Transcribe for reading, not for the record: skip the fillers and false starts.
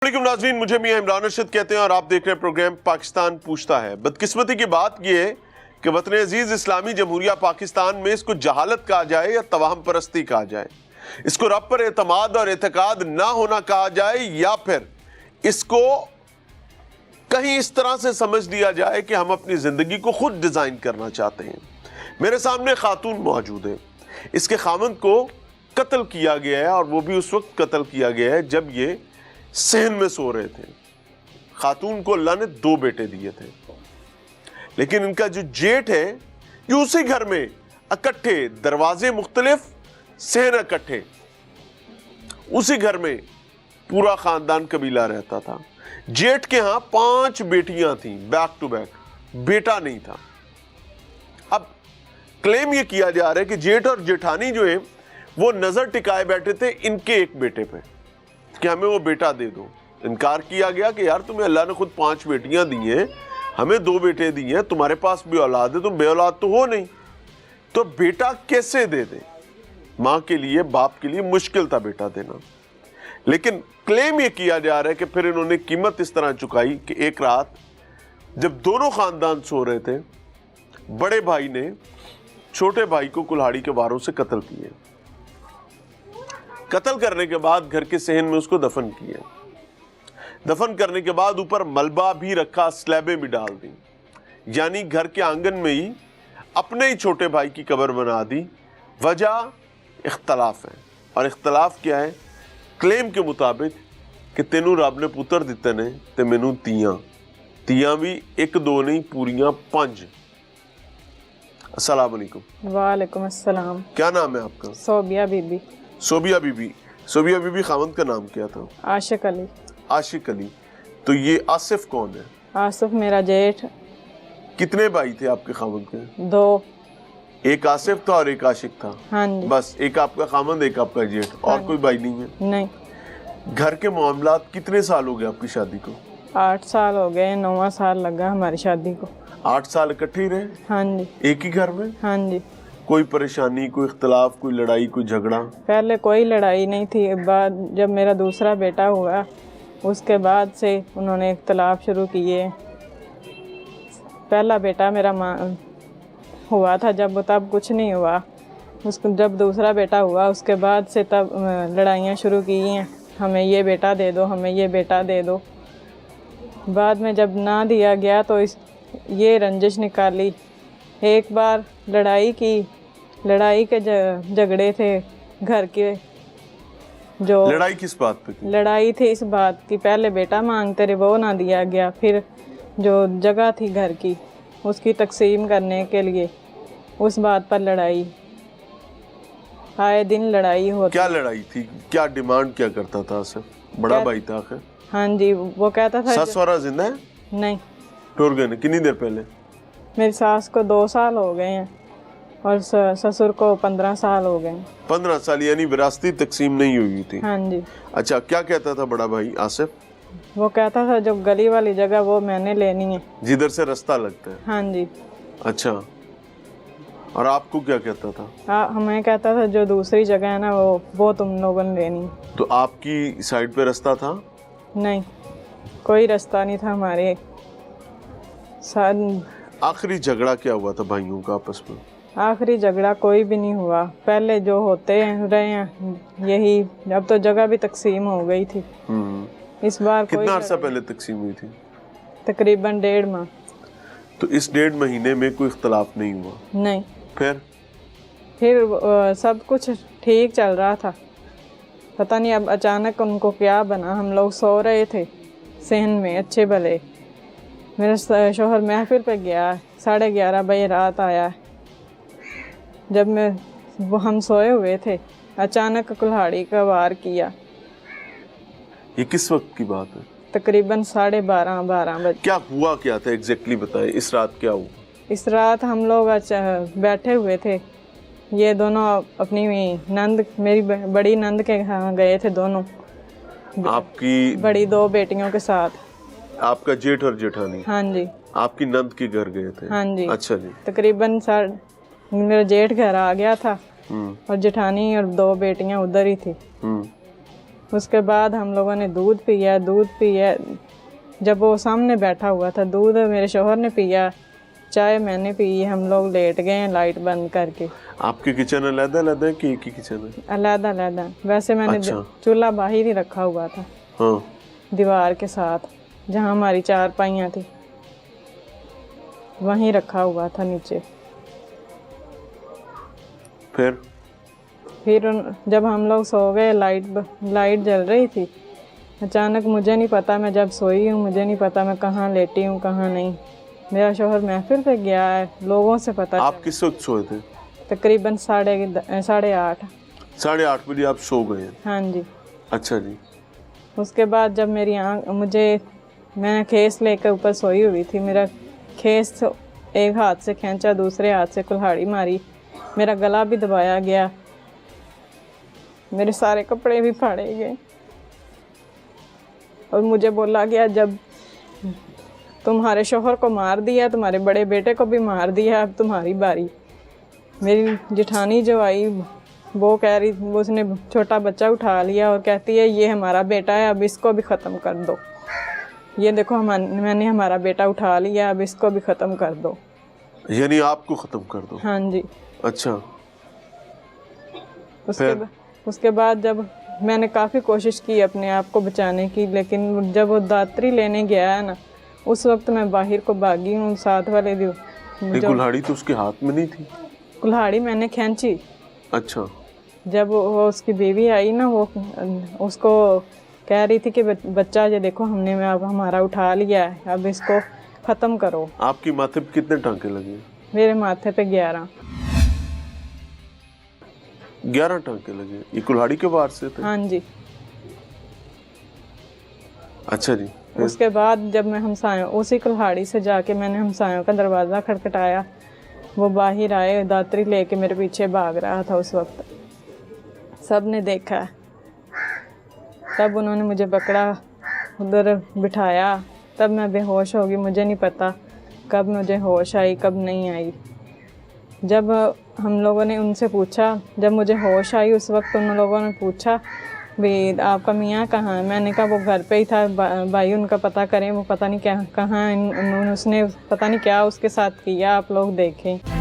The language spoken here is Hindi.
वालेकुम नाज़रीन, मुझे मियां इमरान रशीद कहते हैं और आप देख रहे हैं प्रोग्राम पाकिस्तान पूछता है। बदकिस्मती की बात यह है कि वतन अजीज इस्लामी जमहूरिया पाकिस्तान में इसको जहालत कहा जाए या तवाहम परस्ती कहा जाए, इसको रब पर एतमाद और एतकाद ना होना कहा जाए, या फिर इसको कहीं इस तरह से समझ लिया जाए कि हम अपनी ज़िंदगी को खुद डिज़ाइन करना चाहते हैं। मेरे सामने खातून मौजूद है, इसके खामंद को कत्ल किया गया है और वो भी उस वक्त कत्ल किया गया है जब ये सहन में सो रहे थे। खातून को अल्लाह ने 2 बेटे दिए थे, लेकिन इनका जो जेठ है ये उसी घर में इकट्ठे, दरवाजे मुख्तलिफ, सहन इकट्ठे, उसी घर में पूरा खानदान कबीला रहता था। जेठ के यहां 5 बेटियां थीं, बैक टू बैक, बेटा नहीं था। अब क्लेम ये किया जा रहा है कि जेठ और जेठानी जो है वो नजर टिकाए बैठे थे इनके एक बेटे पे कि हमें वो बेटा दे दो। इनकार किया गया कि यार तुम्हें अल्लाह ने खुद 5 बेटियां दी हैं, हमें 2 बेटे दिए हैं, तुम्हारे पास भी औलाद है, तुम बे औलाद तो हो नहीं, तो बेटा कैसे दे दे। माँ के लिए, बाप के लिए मुश्किल था बेटा देना। लेकिन क्लेम ये किया जा रहा है कि फिर इन्होंने कीमत इस तरह चुकाई कि एक रात जब दोनों खानदान सो रहे थे, बड़े भाई ने छोटे भाई को कुल्हाड़ी के वारों से कत्ल किए। कत्ल करने के बाद घर के सहन में उसको दफन किया। दफन करने के बाद ऊपर मलबा भी रखा, स्लैबें भी डाल दी, यानी घर के आंगन में ही अपने ही छोटे भाई की कब्र बना दी। वजह इख्तलाफ है, और इख्तलाफ क्या है? क्लेम के मुताबिक कि तेनू रब ने पुत्र दिते ने ते मैनू तियां भी 1-2 नहीं, पूरियां 5। अस्सलाम वालेकुम। वालेकुम अस्सलाम। क्या नाम है आपका? सोबिया बीबी। सोबिया बीबी। सोबिया बीबी, खामंद का नाम क्या था? आशिक अली। आशिक अली। तो ये आसिफ कौन है? आसिफ मेरा जेठ। कितने भाई थे आपके खामंद के? 2। एक आसिफ था और एक आशिक था। हाँ जी। बस एक आपका खामंद, एक आपका जेठ, और कोई भाई नहीं है? नहीं। घर के मामलात, कितने साल हो गए आपकी शादी को? 8 साल हो गए, 9वां साल लगा हमारी शादी को। 8 साल इकट्ठे ही रहे? हाँ जी। एक ही घर में? हाँ जी। कोई परेशानी, कोई इख्तलाफ, कोई लड़ाई, कोई झगड़ा? पहले कोई लड़ाई नहीं थी, बाद जब मेरा दूसरा बेटा हुआ उसके बाद से उन्होंने इख्तलाफ शुरू किए। पहला बेटा मेरा हुआ था जब, तब कुछ नहीं हुआ। उसको जब दूसरा बेटा हुआ उसके बाद से तब लड़ाइयाँ शुरू की हैं, हमें ये बेटा दे दो, हमें ये बेटा दे दो। बाद में जब ना दिया गया तो ये रंजिश निकाली। एक बार लड़ाई की, लड़ाई के झगड़े थे घर के। जो लड़ाई किस बात पे थी? लड़ाई थी इस बात की, पहले बेटा मांगते रहे, वो ना दिया गया। फिर जो जगह थी घर की उसकी तकसीम करने के लिए, उस बात पर लड़ाई, आए दिन लड़ाई होती। क्या लड़ाई थी? क्या डिमांड क्या करता था? बड़ा भाई था आखिर? हाँ जी, वो कहता था। सास वारा जिंदा है? नहीं, टूर गए। कितनी देर पहले? मेरी सास को 2 साल हो गए हैं और ससुर को 15 साल हो गए। 15 साल, यानी विरासती तकसीम नहीं हुई थी? हाँ जी। अच्छा, क्या कहता था बड़ा भाई आसिफ? वो कहता था जो गली वाली जगह वो मैंने लेनी है, जिधर से रास्ता लगता है। हाँ जी। अच्छा, और आपको क्या कहता था? हमें कहता था जो दूसरी जगह है ना वो तुम लोगों ने लेनी है। तो आपकी साइड पे रास्ता था? नहीं, कोई रास्ता नहीं था हमारे। आखिरी झगड़ा क्या हुआ था भाइयों का आपस में? आखिरी झगड़ा कोई भी नहीं हुआ, पहले जो होते रहे हैं यही। अब तो जगह भी तकसीम हो गई थी। इस बार कितना अर्सा पहले तकसीम हुई थी? तकरीबन 1.5 माह। तो इस 1.5 महीने में कोई इख्तलाफ नहीं हुआ? नहीं। फिर सब कुछ ठीक चल रहा था, पता नहीं अब अचानक उनको क्या बना। हम लोग सो रहे थे सहन में अच्छे भले, मेरा शोहर महफिल पे गया, 11:30 बजे रात आया। जब हम सोए हुए थे, अचानक कुल्हाड़ी का वार किया। ये किस वक्त की बात है? तकरीबन 12:30 बजे। क्या हुआ, क्या था एग्जैक्टली बताएं। इस रात क्या हुआ? इस रात हम लोग बैठे हुए थे, ये दोनों अपनी नंद, मेरी बड़ी नंद के यहाँ गए थे दोनों, आपकी बड़ी 2 बेटियों के साथ। आपका जेठ और जेठानी? हाँ जी। आपकी नंद के घर गए थे? हाँ जी। अच्छा जी। तकरीबन मेरा जेठ घर आ गया था और जेठानी और 2 बेटियां उधर ही थी। उसके बाद हम लोगों ने दूध पिया। जब वो सामने बैठा हुआ था, दूध मेरे शौहर ने पिया, चाय मैंने पी, हम लोग लेट गए हैं लाइट बंद करके। आपके किचन अलग-अलग है कि एक ही किचन है? अलग-अलग। वैसे मैंने अच्छा। चूल्हा बाहर ही रखा हुआ था, हाँ। दीवार के साथ, जहाँ हमारी चारपाइयाँ थी वहीं रखा हुआ था नीचे। फिर जब हम लोग सो गए, लाइट जल रही थी, अचानक मुझे नहीं पता, मैं जब सोई हूँ मुझे नहीं पता मैं कहाँ लेटी हूँ कहाँ नहीं। मेरा शौहर महफिल पे गया है, लोगों से पता। आप किस वक्त सोए थे? तकरीबन 8:30। 8:30 बजे आप सो गए हैं? हाँ जी। अच्छा जी। उसके बाद जब मेरी मैंने खेस लेकर ऊपर सोई हुई थी, मेरा खेस एक हाथ से खींचा, दूसरे हाथ से कुल्हाड़ी मारी, मेरा गला भी दबाया गया, मेरे सारे कपड़े भी फाड़े गए और मुझे बोला गया जब तुम्हारे शौहर को मार दिया, तुम्हारे बड़े बेटे को भी मार दिया, अब तुम्हारी बारी। मेरी जेठानी जो आई वो कह रही, वो उसने छोटा बच्चा उठा लिया और कहती है ये हमारा बेटा है, अब इसको भी ख़त्म कर दो। ये देखो मैंने हमारा बेटा उठा लिया, अब इसको भी ख़त्म कर दो। यानी आपको ख़त्म कर दो? हाँ जी। अच्छा। उसके बाद जब मैंने काफ़ी कोशिश की अपने आप को बचाने की, लेकिन जब वो दातरी लेने गया है ना, उस वक्त मैं बाहर को भागी हूँ। साथ वाले कुल्हाड़ी तो उसके हाथ में नहीं थी? कुल्हाड़ी मैंने खींची। अच्छा। जब वो उसकी बीवी आई ना, वो उसको कह रही थी कि बच्चा ये देखो हमने अब हमारा उठा लिया है, अब इसको ख़त्म करो। आपकी माथे पे कितने टांके लगे? मेरे माथे पे 11। 11 टांके लगे? ये कुल्हाड़ी के वार से थे? हाँ जी। अच्छा जी। उसके बाद जब मैं हमसायों, उसी कुल्हाड़ी से जाके मैंने हमसायों का दरवाज़ा खटखटाया, वो बाहर आए, दातरी लेके मेरे पीछे भाग रहा था उस वक्त। सब ने देखा, तब उन्होंने मुझे पकड़ा, उधर बिठाया, तब मैं बेहोश हो गई। मुझे नहीं पता कब मुझे होश आई कब नहीं आई। जब हम लोगों ने उनसे पूछा, जब मुझे होश आई उस वक्त उन लोगों ने पूछा भी आपका मियाँ कहाँ है? मैंने कहा वो घर पे ही था, भाई उनका पता करें, वो पता नहीं क्या कहाँ, उसने पता नहीं क्या उसके साथ किया, आप लोग देखें।